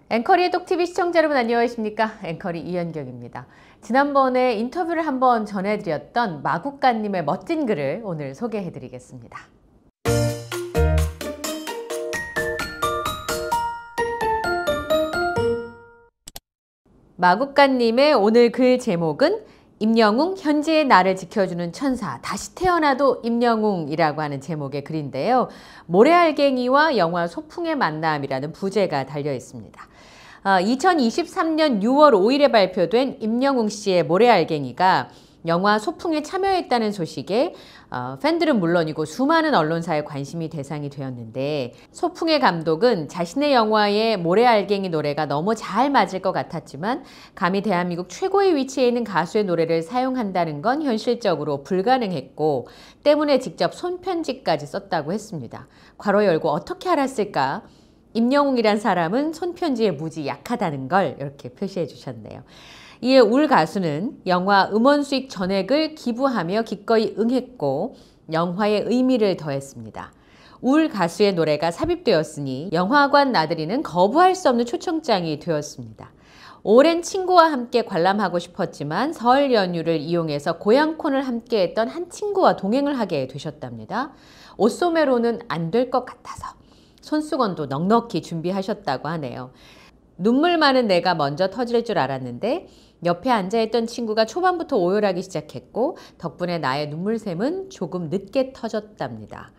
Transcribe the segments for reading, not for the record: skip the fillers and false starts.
앵커리의 똑TV 시청자 여러분 안녕하십니까? 앵커리 이현경입니다. 지난번에 인터뷰를 한번 전해드렸던 마국간님의 멋진 글을 오늘 소개해드리겠습니다. 마국간님의 오늘 글 제목은 임영웅 현재의 나를 지켜주는 천사 다시 태어나도 임영웅이라고 하는 제목의 글인데요. 모래알갱이와 영화 소풍의 만남이라는 부제가 달려 있습니다. 2023년 6월 5일에 발표된 임영웅 씨의 모래알갱이가 영화 소풍에 참여했다는 소식에 팬들은 물론이고 수많은 언론사의 관심이 대상이 되었는데, 소풍의 감독은 자신의 영화에 모래알갱이 노래가 너무 잘 맞을 것 같았지만 감히 대한민국 최고의 위치에 있는 가수의 노래를 사용한다는 건 현실적으로 불가능했고 때문에 직접 손편지까지 썼다고 했습니다. 괄호 열고 어떻게 알았을까? 임영웅이란 사람은 손편지에 무지 약하다는 걸 이렇게 표시해 주셨네요. 이에 울 가수는 영화 음원 수익 전액을 기부하며 기꺼이 응했고 영화의 의미를 더했습니다. 울 가수의 노래가 삽입되었으니 영화관 나들이는 거부할 수 없는 초청장이 되었습니다. 오랜 친구와 함께 관람하고 싶었지만 설 연휴를 이용해서 고향콘을 함께했던 한 친구와 동행을 하게 되셨답니다. 옷소매로는 안 될 것 같아서 손수건도 넉넉히 준비하셨다고 하네요. 눈물 많은 내가 먼저 터질 줄 알았는데 옆에 앉아있던 친구가 초반부터 오열하기 시작했고 덕분에 나의 눈물샘은 조금 늦게 터졌답니다.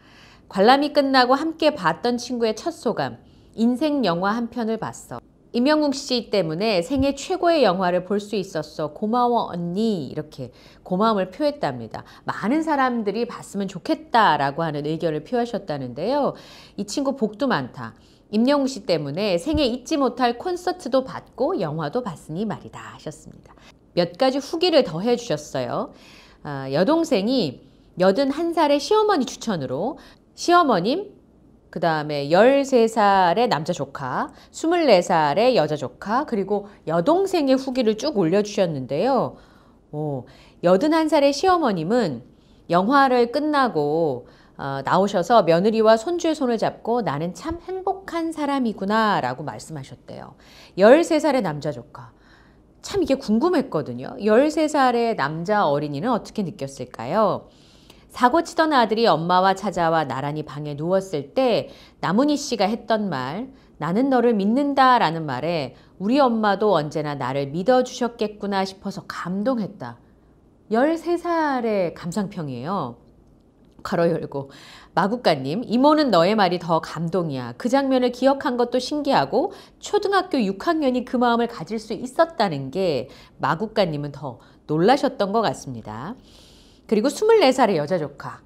관람이 끝나고 함께 봤던 친구의 첫 소감, 인생 영화 한 편을 봤어. 임영웅 씨 때문에 생애 최고의 영화를 볼 수 있었어. 고마워 언니. 이렇게 고마움을 표했답니다. 많은 사람들이 봤으면 좋겠다라고 하는 의견을 표하셨다는데요. 이 친구 복도 많다. 임영웅 씨 때문에 생애 잊지 못할 콘서트도 봤고 영화도 봤으니 말이다 하셨습니다. 몇 가지 후기를 더해 주셨어요. 여동생이 81살의 시어머니 추천으로 시어머님, 그 다음에 13살의 남자 조카, 24살의 여자 조카, 그리고 여동생의 후기를 쭉 올려주셨는데요. 81살의 시어머님은 영화를 끝나고 나오셔서 며느리와 손주의 손을 잡고 나는 참 행복한 사람이구나 라고 말씀하셨대요. 13살의 남자 조카. 참 이게 궁금했거든요. 13살의 남자 어린이는 어떻게 느꼈을까요? 사고 치던 아들이 엄마와 찾아와 나란히 방에 누웠을 때 나문희 씨가 했던 말, 나는 너를 믿는다 라는 말에 우리 엄마도 언제나 나를 믿어주셨겠구나 싶어서 감동했다. 13살의 감상평이에요. 괄호 열고 마국간님, 이모는 너의 말이 더 감동이야. 그 장면을 기억한 것도 신기하고 초등학교 6학년이 그 마음을 가질 수 있었다는 게 마국간님은 더 놀라셨던 것 같습니다. 그리고 24살의 여자 조카.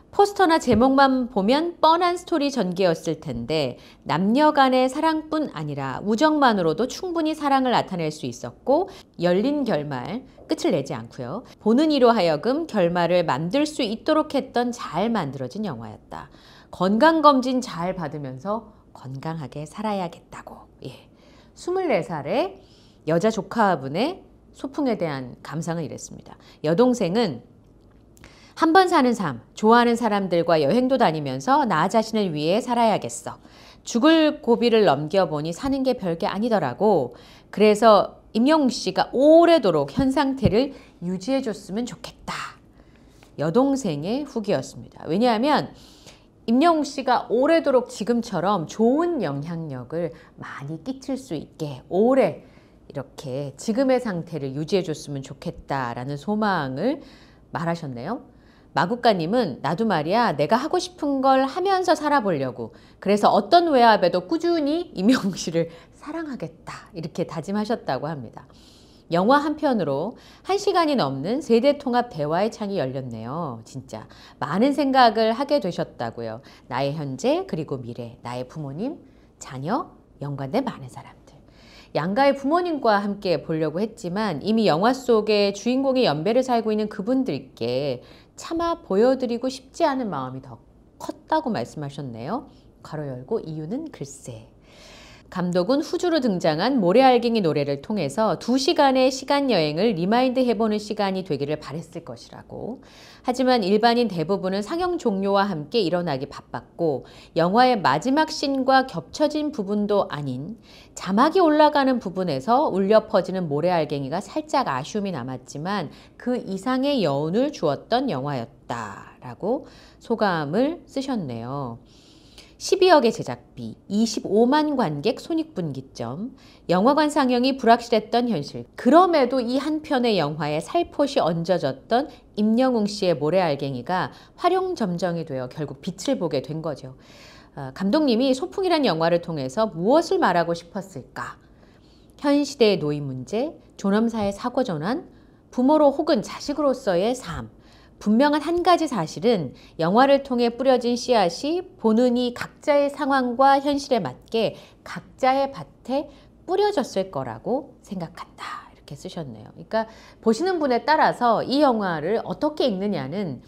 포스터나 제목만 보면 뻔한 스토리 전개였을 텐데 남녀 간의 사랑뿐 아니라 우정만으로도 충분히 사랑을 나타낼 수 있었고 열린 결말, 끝을 내지 않고요. 보는 이로 하여금 결말을 만들 수 있도록 했던 잘 만들어진 영화였다. 건강검진 잘 받으면서 건강하게 살아야겠다고. 24살의 여자 조카분의 소풍에 대한 감상은 이랬습니다. 여동생은 한 번 사는 삶, 좋아하는 사람들과 여행도 다니면서 나 자신을 위해 살아야겠어. 죽을 고비를 넘겨보니 사는 게 별게 아니더라고. 그래서 임영웅 씨가 오래도록 현 상태를 유지해줬으면 좋겠다. 여동생의 후기였습니다. 왜냐하면 임영웅 씨가 오래도록 지금처럼 좋은 영향력을 많이 끼칠 수 있게 오래 이렇게 지금의 상태를 유지해줬으면 좋겠다라는 소망을 말하셨네요. 마국간님은 나도 말이야 내가 하고 싶은 걸 하면서 살아보려고, 그래서 어떤 외압에도 꾸준히 임영웅 씨를 사랑하겠다 이렇게 다짐하셨다고 합니다. 영화 한 편으로 1시간이 넘는 세대 통합 대화의 창이 열렸네요. 진짜 많은 생각을 하게 되셨다고요. 나의 현재 그리고 미래, 나의 부모님, 자녀, 연관된 많은 사람들. 양가의 부모님과 함께 보려고 했지만 이미 영화 속에 주인공의 연배를 살고 있는 그분들께 차마 보여드리고 싶지 않은 마음이 더 컸다고 말씀하셨네요. 괄호 열고 이유는 글쎄. 감독은 후주로 등장한 모래알갱이 노래를 통해서 2시간의 시간 여행을 리마인드 해보는 시간이 되기를 바랬을 것이라고. 하지만 일반인 대부분은 상영 종료와 함께 일어나기 바빴고 영화의 마지막 씬과 겹쳐진 부분도 아닌 자막이 올라가는 부분에서 울려 퍼지는 모래알갱이가 살짝 아쉬움이 남았지만 그 이상의 여운을 주었던 영화였다라고 소감을 쓰셨네요. 12억의 제작비, 25만 관객 손익분기점, 영화관 상영이 불확실했던 현실. 그럼에도 이 한 편의 영화에 살포시 얹어졌던 임영웅 씨의 모래알갱이가 활용점정이 되어 결국 빛을 보게 된 거죠. 감독님이 소풍이란 영화를 통해서 무엇을 말하고 싶었을까? 현 시대의 노인 문제, 존엄사의 사고 전환, 부모로 혹은 자식으로서의 삶. 분명한 한 가지 사실은 영화를 통해 뿌려진 씨앗이 보는 이 각자의 상황과 현실에 맞게 각자의 밭에 뿌려졌을 거라고 생각한다. 이렇게 쓰셨네요. 그러니까 보시는 분에 따라서 이 영화를 어떻게 읽느냐는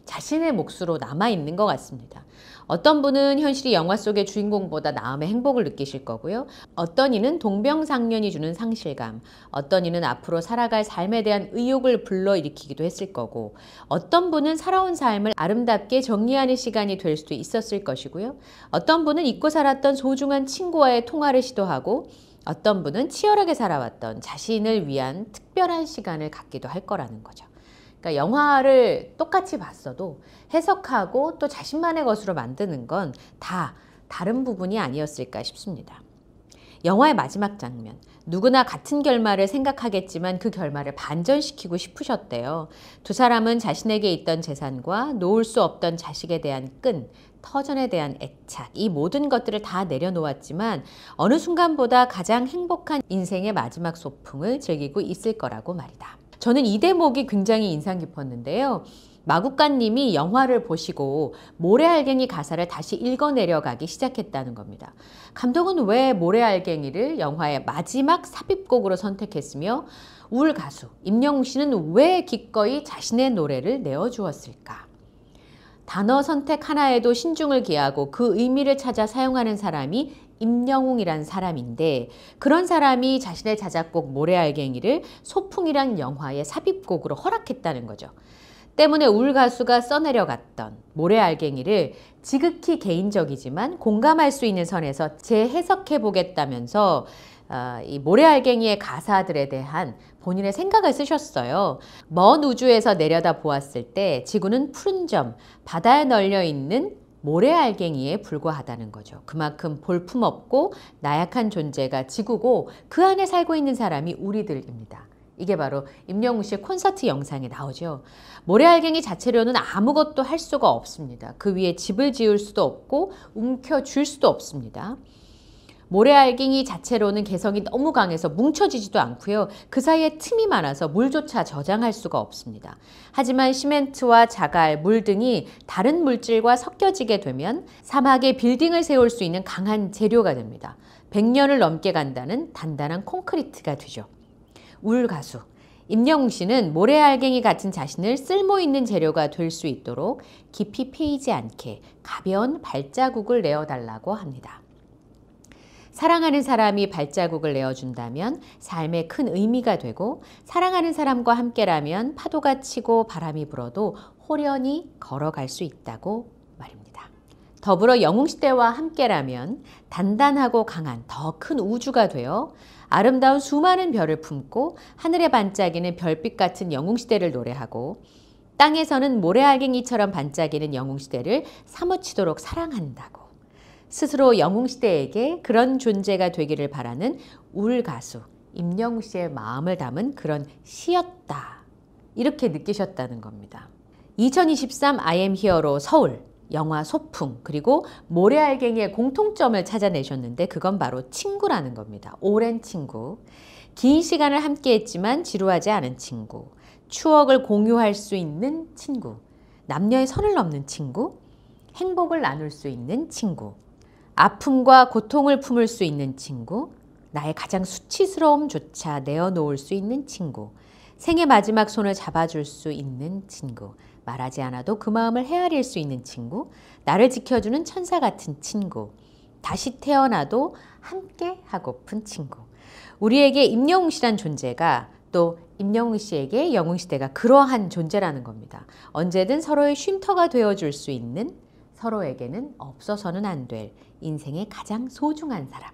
자신의 몫으로 남아있는 것 같습니다. 어떤 분은 현실이 영화 속의 주인공보다 나음의 행복을 느끼실 거고요. 어떤 이는 동병상련이 주는 상실감, 어떤 이는 앞으로 살아갈 삶에 대한 의욕을 불러일으키기도 했을 거고, 어떤 분은 살아온 삶을 아름답게 정리하는 시간이 될 수도 있었을 것이고요. 어떤 분은 잊고 살았던 소중한 친구와의 통화를 시도하고, 어떤 분은 치열하게 살아왔던 자신을 위한 특별한 시간을 갖기도 할 거라는 거죠. 그러니까 영화를 똑같이 봤어도 해석하고 또 자신만의 것으로 만드는 건 다 다른 부분이 아니었을까 싶습니다. 영화의 마지막 장면, 누구나 같은 결말을 생각하겠지만 그 결말을 반전시키고 싶으셨대요. 두 사람은 자신에게 있던 재산과 놓을 수 없던 자식에 대한 끈, 터전에 대한 애착, 이 모든 것들을 다 내려놓았지만 어느 순간보다 가장 행복한 인생의 마지막 소풍을 즐기고 있을 거라고 말이다. 저는 이 대목이 굉장히 인상 깊었는데요. 마국간님이 영화를 보시고 모래알갱이 가사를 다시 읽어내려가기 시작했다는 겁니다. 감독은 왜 모래알갱이를 영화의 마지막 삽입곡으로 선택했으며 울 가수 임영웅 씨는 왜 기꺼이 자신의 노래를 내어주었을까? 단어 선택 하나에도 신중을 기하고 그 의미를 찾아 사용하는 사람이 임영웅이란 사람인데, 그런 사람이 자신의 자작곡 모래알갱이를 소풍이란 영화의 삽입곡으로 허락했다는 거죠. 때문에 울 가수가 써내려갔던 모래알갱이를 지극히 개인적이지만 공감할 수 있는 선에서 재해석해 보겠다면서 이 모래알갱이의 가사들에 대한 본인의 생각을 쓰셨어요. 먼 우주에서 내려다 보았을 때 지구는 푸른 점, 바다에 널려 있는 모래알갱이에 불과하다는 거죠. 그만큼 볼품없고 나약한 존재가 지구고 그 안에 살고 있는 사람이 우리들입니다. 이게 바로 임영웅 씨의 콘서트 영상에 나오죠. 모래알갱이 자체로는 아무것도 할 수가 없습니다. 그 위에 집을 지을 수도 없고 움켜쥘 수도 없습니다. 모래알갱이 자체로는 개성이 너무 강해서 뭉쳐지지도 않고요. 그 사이에 틈이 많아서 물조차 저장할 수가 없습니다. 하지만 시멘트와 자갈, 물 등이 다른 물질과 섞여지게 되면 사막에 빌딩을 세울 수 있는 강한 재료가 됩니다. 100년을 넘게 간다는 단단한 콘크리트가 되죠. 울 가수 임영웅 씨는 모래알갱이 같은 자신을 쓸모있는 재료가 될 수 있도록 깊이 패이지 않게 가벼운 발자국을 내어달라고 합니다. 사랑하는 사람이 발자국을 내어준다면 삶에 큰 의미가 되고, 사랑하는 사람과 함께라면 파도가 치고 바람이 불어도 호련히 걸어갈 수 있다고 말입니다. 더불어 영웅시대와 함께라면 단단하고 강한 더 큰 우주가 되어 아름다운 수많은 별을 품고 하늘에 반짝이는 별빛 같은 영웅시대를 노래하고, 땅에서는 모래알갱이처럼 반짝이는 영웅시대를 사무치도록 사랑한다고 스스로 영웅시대에게 그런 존재가 되기를 바라는 울 가수 임영웅 씨의 마음을 담은 그런 시였다, 이렇게 느끼셨다는 겁니다. 2023 I am here로 서울, 영화 소풍, 그리고 모래알갱이의 공통점을 찾아내셨는데 그건 바로 친구라는 겁니다. 오랜 친구, 긴 시간을 함께했지만 지루하지 않은 친구, 추억을 공유할 수 있는 친구, 남녀의 선을 넘는 친구, 행복을 나눌 수 있는 친구, 아픔과 고통을 품을 수 있는 친구, 나의 가장 수치스러움조차 내어놓을 수 있는 친구, 생의 마지막 손을 잡아줄 수 있는 친구, 말하지 않아도 그 마음을 헤아릴 수 있는 친구, 나를 지켜주는 천사 같은 친구, 다시 태어나도 함께 하고픈 친구. 우리에게 임영웅 씨란 존재가 또 임영웅 씨에게 영웅시대가 그러한 존재라는 겁니다. 언제든 서로의 쉼터가 되어줄 수 있는, 서로에게는 없어서는 안 될 인생의 가장 소중한 사람.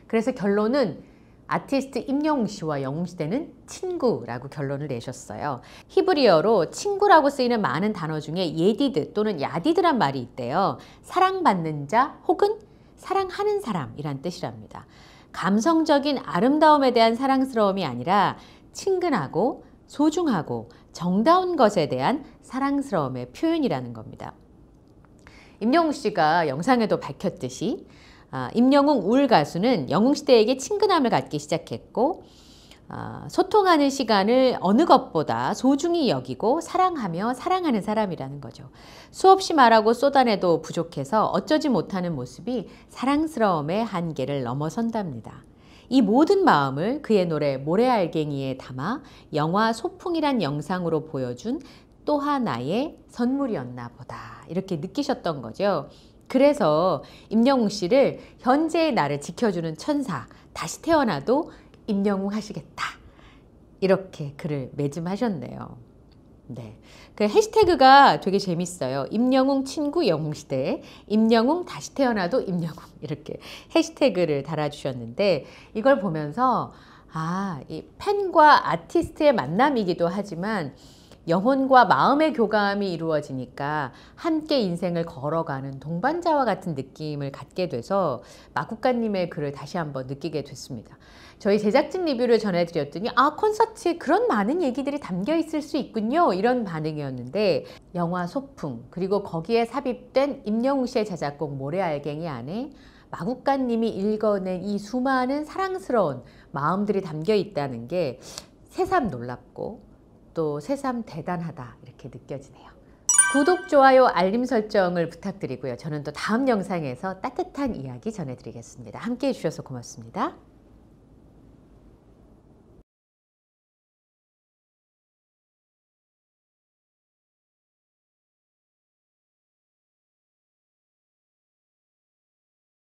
그래서 결론은 아티스트 임영웅 씨와 영웅시대는 친구라고 결론을 내셨어요. 히브리어로 친구라고 쓰이는 많은 단어 중에 예디드 또는 야디드란 말이 있대요. 사랑받는 자 혹은 사랑하는 사람이란 뜻이랍니다. 감성적인 아름다움에 대한 사랑스러움이 아니라 친근하고 소중하고 정다운 것에 대한 사랑스러움의 표현이라는 겁니다. 임영웅 씨가 영상에도 밝혔듯이 임영웅 울 가수는 영웅시대에게 친근함을 갖기 시작했고 소통하는 시간을 어느 것보다 소중히 여기고 사랑하며 사랑하는 사람이라는 거죠. 수없이 말하고 쏟아내도 부족해서 어쩌지 못하는 모습이 사랑스러움의 한계를 넘어선답니다. 이 모든 마음을 그의 노래 모래알갱이에 담아 영화 소풍이란 영상으로 보여준 또 하나의 선물이었나 보다 이렇게 느끼셨던 거죠. 그래서 임영웅 씨를 현재의 나를 지켜주는 천사, 다시 태어나도 임영웅 하시겠다 이렇게 글을 매짐하셨네요. 네, 그 해시태그가 되게 재밌어요. 임영웅 친구 영웅시대, 임영웅 다시 태어나도 임영웅 이렇게 해시태그를 달아주셨는데 이걸 보면서 이 팬과 아티스트의 만남이기도 하지만 영혼과 마음의 교감이 이루어지니까 함께 인생을 걸어가는 동반자와 같은 느낌을 갖게 돼서 마국가님의 글을 다시 한번 느끼게 됐습니다. 저희 제작진 리뷰를 전해드렸더니 콘서트에 그런 많은 얘기들이 담겨 있을 수 있군요 이런 반응이었는데 영화 소풍 그리고 거기에 삽입된 임영웅 씨의 자작곡 모래알갱이 안에 마국가님이 읽어낸 이 수많은 사랑스러운 마음들이 담겨 있다는 게 새삼 놀랍고 또 새삼 대단하다 이렇게 느껴지네요. 구독, 좋아요, 알림 설정을 부탁드리고요. 저는 또 다음 영상에서 따뜻한 이야기 전해드리겠습니다. 함께해 주셔서 고맙습니다.